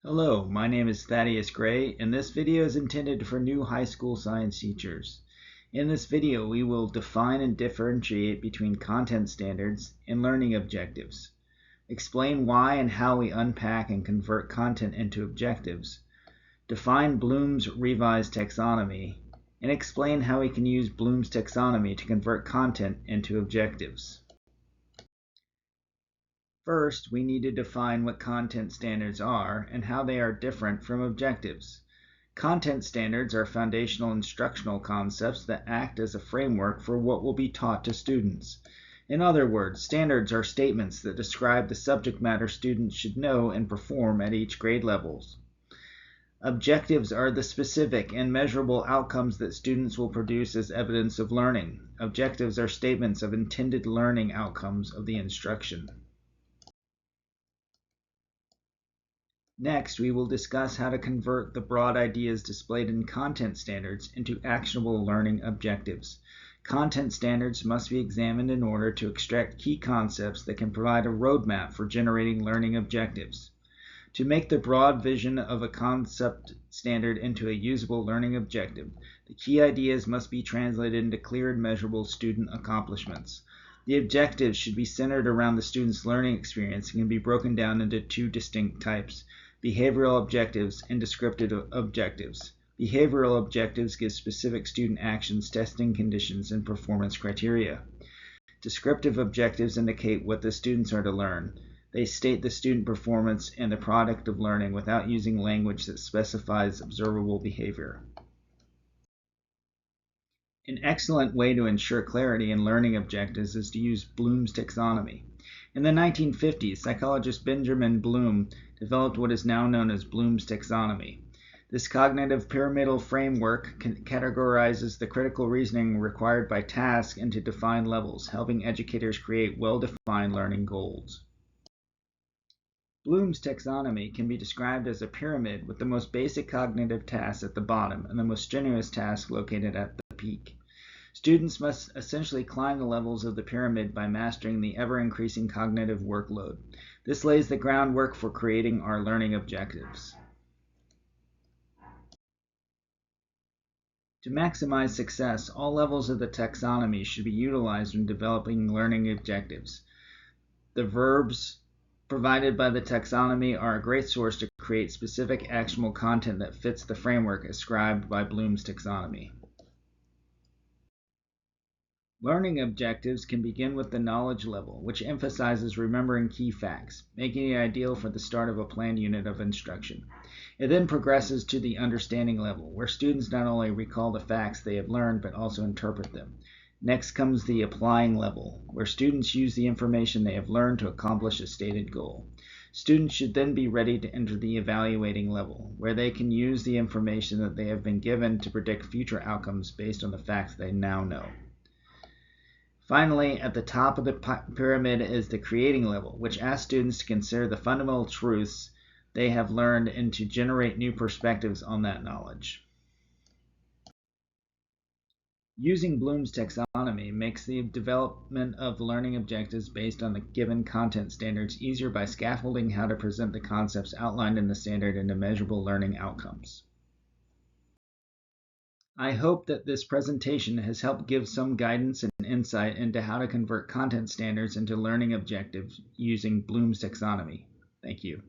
Hello, my name is Thaddeus Gray, and this video is intended for new high school science teachers. In this video, we will define and differentiate between content standards and learning objectives, explain why and how we unpack and convert content into objectives, define Bloom's revised taxonomy, and explain how we can use Bloom's taxonomy to convert content into objectives. First, we need to define what content standards are and how they are different from objectives. Content standards are foundational instructional concepts that act as a framework for what will be taught to students. In other words, standards are statements that describe the subject matter students should know and perform at each grade levels. Objectives are the specific and measurable outcomes that students will produce as evidence of learning. Objectives are statements of intended learning outcomes of the instruction. Next, we will discuss how to convert the broad ideas displayed in content standards into actionable learning objectives. Content standards must be examined in order to extract key concepts that can provide a roadmap for generating learning objectives. To make the broad vision of a concept standard into a usable learning objective, the key ideas must be translated into clear and measurable student accomplishments. The objectives should be centered around the student's learning experience and can be broken down into two distinct types: behavioral objectives and descriptive objectives. Behavioral objectives give specific student actions, testing conditions, and performance criteria. Descriptive objectives indicate what the students are to learn. They state the student performance and the product of learning without using language that specifies observable behavior. An excellent way to ensure clarity in learning objectives is to use Bloom's taxonomy. In the 1950s, psychologist Benjamin Bloom developed what is now known as Bloom's taxonomy. This cognitive pyramidal framework categorizes the critical reasoning required by tasks into defined levels, helping educators create well-defined learning goals. Bloom's taxonomy can be described as a pyramid with the most basic cognitive tasks at the bottom and the most strenuous tasks located at the peak. Students must essentially climb the levels of the pyramid by mastering the ever-increasing cognitive workload. This lays the groundwork for creating our learning objectives. To maximize success, all levels of the taxonomy should be utilized when developing learning objectives. The verbs provided by the taxonomy are a great source to create specific actionable content that fits the framework ascribed by Bloom's taxonomy. Learning objectives can begin with the knowledge level, which emphasizes remembering key facts, making it ideal for the start of a planned unit of instruction. It then progresses to the understanding level, where students not only recall the facts they have learned, but also interpret them. Next comes the applying level, where students use the information they have learned to accomplish a stated goal. Students should then be ready to enter the evaluating level, where they can use the information that they have been given to predict future outcomes based on the facts they now know. Finally, at the top of the pyramid is the creating level, which asks students to consider the fundamental truths they have learned and to generate new perspectives on that knowledge. Using Bloom's taxonomy makes the development of learning objectives based on the given content standards easier by scaffolding how to present the concepts outlined in the standard into measurable learning outcomes. I hope that this presentation has helped give some guidance and insight into how to convert content standards into learning objectives using Bloom's taxonomy. Thank you.